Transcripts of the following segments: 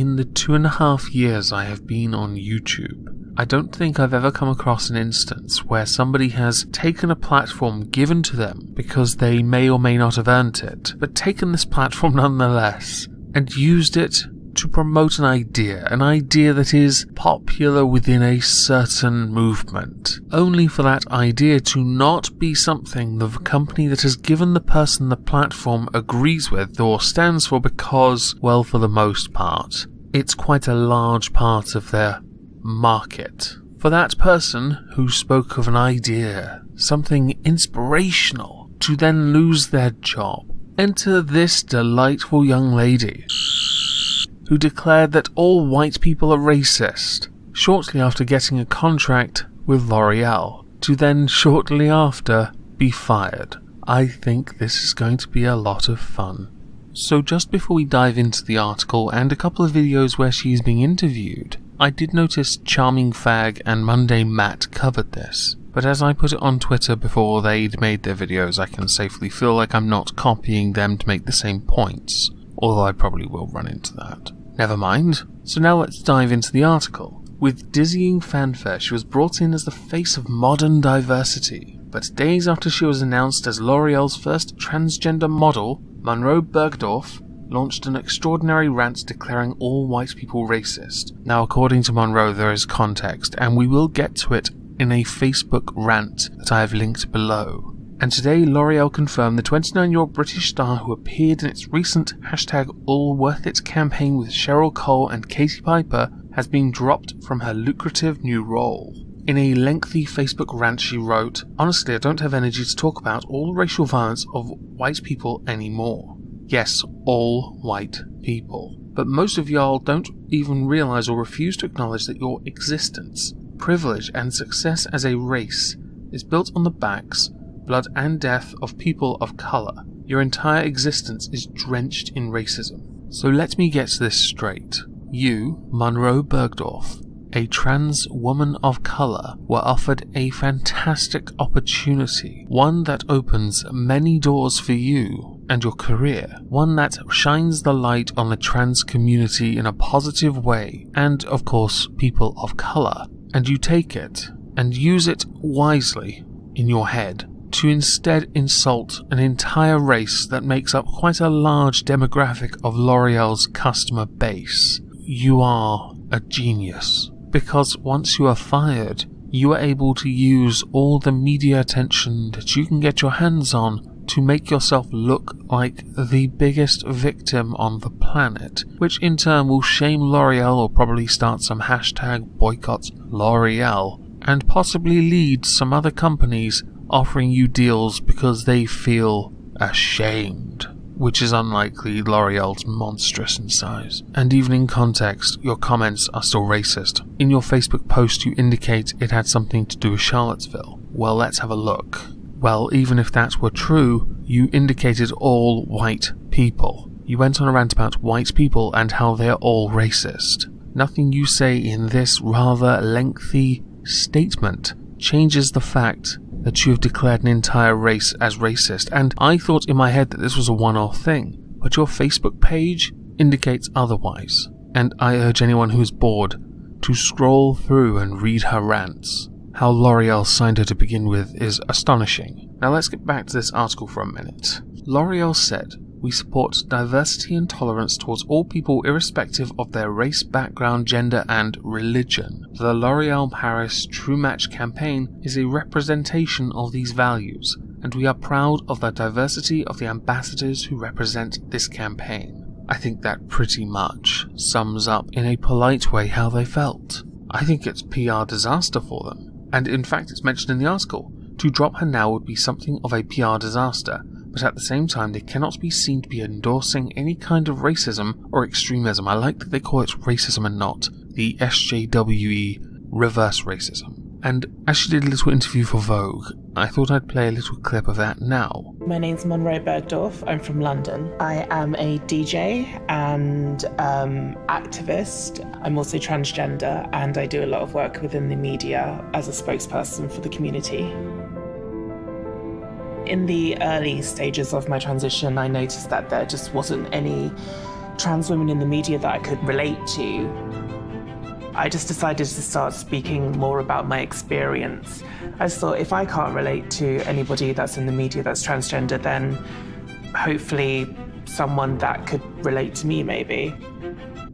in the 2.5 years I have been on YouTube, I don't think I've ever come across an instance where somebody has taken a platform given to them because they may or may not have earned it, but taken this platform nonetheless and used it to promote an idea that is popular within a certain movement, only for that idea to not be something the company that has given the person the platform agrees with or stands for because, well, for the most part, it's quite a large part of their market. For that person who spoke of an idea, something inspirational, to then lose their job, enter this delightful young lady who declared that all white people are racist, shortly after getting a contract with L'Oreal, to then shortly after be fired. I think this is going to be a lot of fun. So just before we dive into the article and a couple of videos where she is being interviewed, I did notice Charming Fag and Monday Matt covered this, but as I put it on Twitter before they'd made their videos, I can safely feel like I'm not copying them to make the same points, although I probably will run into that. Never mind. So now let's dive into the article. With dizzying fanfare, she was brought in as the face of modern diversity, but days after she was announced as L'Oreal's first transgender model, Munroe Bergdorf launched an extraordinary rant declaring all white people racist. Now, according to Munroe, there is context, and we will get to it in a Facebook rant that I have linked below. And today, L'Oreal confirmed the 29-year-old British star who appeared in its recent #AllWorthIt campaign with Cheryl Cole and Katie Piper has been dropped from her lucrative new role. In a lengthy Facebook rant she wrote, "Honestly, I don't have energy to talk about all the racial violence of white people anymore. Yes, all white people. But most of y'all don't even realize or refuse to acknowledge that your existence, privilege, and success as a race is built on the backs, blood and death of people of color. Your entire existence is drenched in racism. So let me get this straight. You, Munroe Bergdorf, a trans woman of color, were offered a fantastic opportunity, one that opens many doors for you and your career, one that shines the light on the trans community in a positive way, and of course people of color, and you take it and use it wisely in your head to instead insult an entire race that makes up quite a large demographic of L'Oreal's customer base. You are a genius. Because once you are fired, you are able to use all the media attention that you can get your hands on to make yourself look like the biggest victim on the planet, which in turn will shame L'Oreal or probably start some #boycott L'Oreal, and possibly lead some other companies offering you deals because they feel ashamed, which is unlikely. L'Oreal's monstrous in size. And even in context, your comments are still racist. In your Facebook post you indicate it had something to do with Charlottesville. Well, let's have a look. Well, even if that were true, you indicated all white people. You went on a rant about white people and how they're all racist. Nothing you say in this rather lengthy statement changes the fact that you have declared an entire race as racist, and I thought in my head that this was a one-off thing, but your Facebook page indicates otherwise, and I urge anyone who is bored to scroll through and read her rants. How L'Oreal signed her to begin with is astonishing. Now let's get back to this article for a minute. L'Oreal said, "We support diversity and tolerance towards all people irrespective of their race, background, gender and religion. The L'Oreal Paris True Match campaign is a representation of these values, and we are proud of the diversity of the ambassadors who represent this campaign." I think that pretty much sums up in a polite way how they felt. I think it's PR disaster for them, and in fact it's mentioned in the article. To drop her now would be something of a PR disaster, but at the same time they cannot be seen to be endorsing any kind of racism or extremism. I like that they call it racism and not the SJWE reverse racism. And as she did a little interview for Vogue, I thought I'd play a little clip of that now. My name's Munroe Bergdorf, I'm from London. I am a DJ and activist. I'm also transgender and I do a lot of work within the media as a spokesperson for the community. In the early stages of my transition, I noticed that there just wasn't any trans women in the media that I could relate to. I just decided to start speaking more about my experience. I just thought, if I can't relate to anybody that's in the media that's transgender, then hopefully someone that could relate to me, maybe.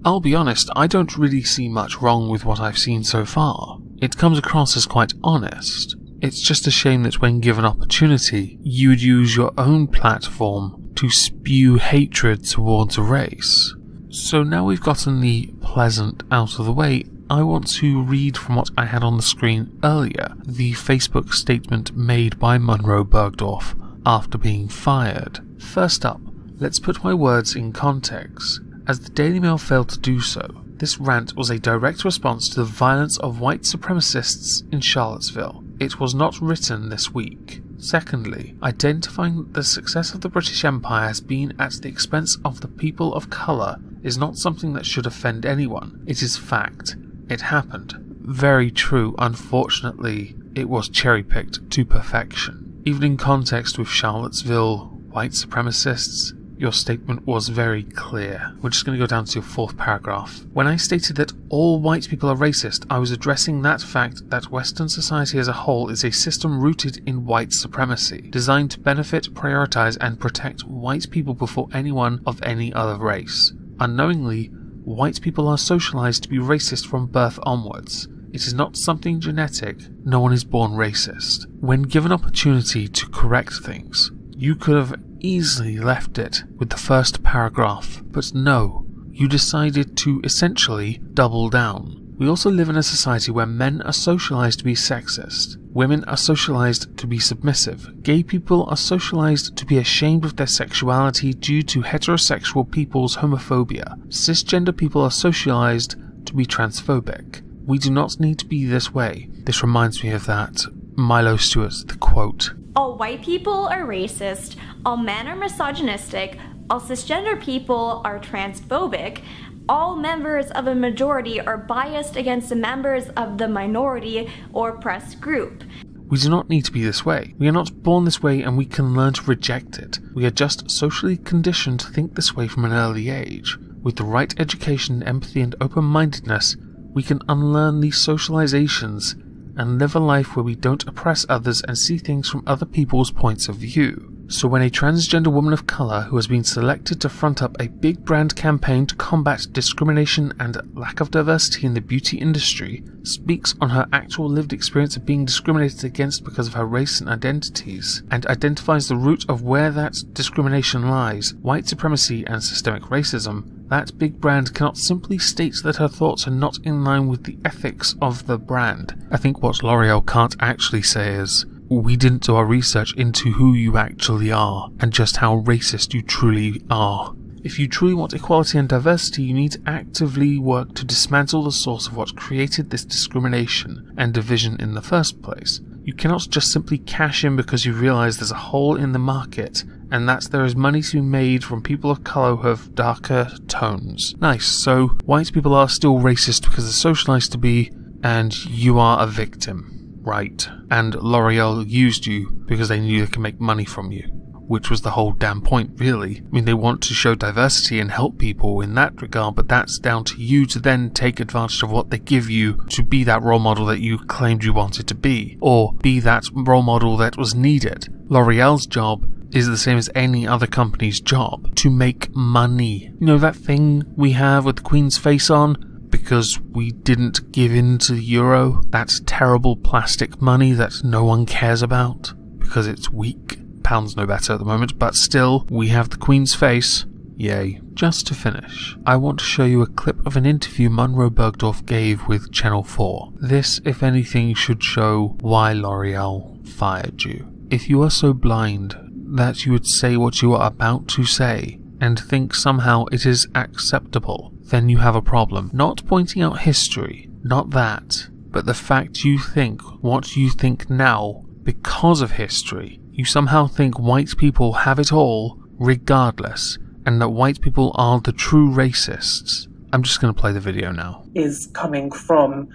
I'll be honest, I don't really see much wrong with what I've seen so far. It comes across as quite honest. It's just a shame that when given opportunity, you would use your own platform to spew hatred towards a race. So now we've gotten the pleasant out of the way, I want to read from what I had on the screen earlier, the Facebook statement made by Munroe Bergdorf after being fired. First up, let's put my words in context. As the Daily Mail failed to do so, this rant was a direct response to the violence of white supremacists in Charlottesville. It was not written this week. Secondly, identifying that the success of the British Empire has been at the expense of the people of colour is not something that should offend anyone. It is fact. It happened. Very true. Unfortunately, it was cherry-picked to perfection. Even in context with Charlottesville, white supremacists, your statement was very clear. We're just going to go down to your fourth paragraph. When I stated that all white people are racist, I was addressing that fact that Western society as a whole is a system rooted in white supremacy, designed to benefit, prioritize, and protect white people before anyone of any other race. Unknowingly, white people are socialized to be racist from birth onwards. It is not something genetic. No one is born racist. When given opportunity to correct things, you could have easily left it with the first paragraph, but no, you decided to essentially double down. We also live in a society where men are socialized to be sexist, women are socialized to be submissive, gay people are socialized to be ashamed of their sexuality due to heterosexual people's homophobia, cisgender people are socialized to be transphobic. We do not need to be this way. This reminds me of that Milo Stewart's The Quote. All white people are racist, all men are misogynistic, all cisgender people are transphobic, all members of a majority are biased against the members of the minority or oppressed group. We do not need to be this way. We are not born this way and we can learn to reject it. We are just socially conditioned to think this way from an early age. With the right education, empathy, and open-mindedness, we can unlearn these socializations and live a life where we don't oppress others and see things from other people's points of view. So when a transgender woman of colour who has been selected to front up a big brand campaign to combat discrimination and lack of diversity in the beauty industry speaks on her actual lived experience of being discriminated against because of her race and identities, and identifies the root of where that discrimination lies, white supremacy and systemic racism, that big brand cannot simply state that her thoughts are not in line with the ethics of the brand. I think what L'Oreal can't actually say is, we didn't do our research into who you actually are, and just how racist you truly are. If you truly want equality and diversity, you need to actively work to dismantle the source of what created this discrimination and division in the first place. You cannot just simply cash in because you realize there's a hole in the market, and that there is money to be made from people of colour who have darker tones. Nice, so white people are still racist because they're socialized to be, and you are a victim. Right, and L'Oreal used you because they knew they could make money from you, which was the whole damn point, really. I mean, they want to show diversity and help people in that regard, but that's down to you to then take advantage of what they give you to be that role model that you claimed you wanted to be, or be that role model that was needed. L'Oreal's job is the same as any other company's job, to make money. You know that thing we have with the Queen's face on? Because we didn't give in to the euro, that terrible plastic money that no one cares about, because it's weak. Pound's no better at the moment, but still, we have the Queen's face. Yay. Just to finish, I want to show you a clip of an interview Munroe Bergdorf gave with Channel 4. This, if anything, should show why L'Oreal fired you. If you are so blind that you would say what you are about to say, and think somehow it is acceptable, then you have a problem. Not pointing out history, not that, but the fact you think what you think now because of history. You somehow think white people have it all regardless, and that white people are the true racists. I'm just going to play the video now. Is coming from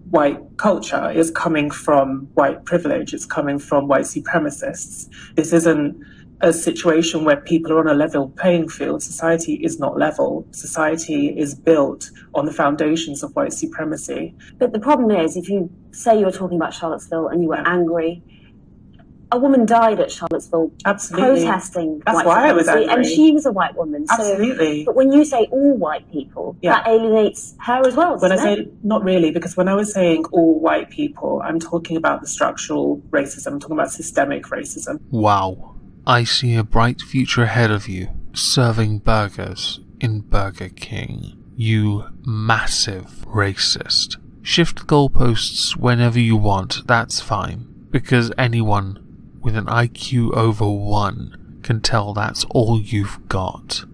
white culture, is coming from white privilege, it's coming from white supremacists. This isn't a situation where people are on a level playing field. Society is not level. Society is built on the foundations of white supremacy. But the problem is, if you say you were talking about Charlottesville and you were angry, a woman died at Charlottesville protesting white why I was supremacy, angry. and she was a white woman. Absolutely. But when you say all white people, that alienates her as well. When I say, not really, because when I was saying all white people, I'm talking about the structural racism, I'm talking about systemic racism. Wow. I see a bright future ahead of you, serving burgers in Burger King. You massive racist. Shift goalposts whenever you want, that's fine, because anyone with an IQ over 1 can tell that's all you've got.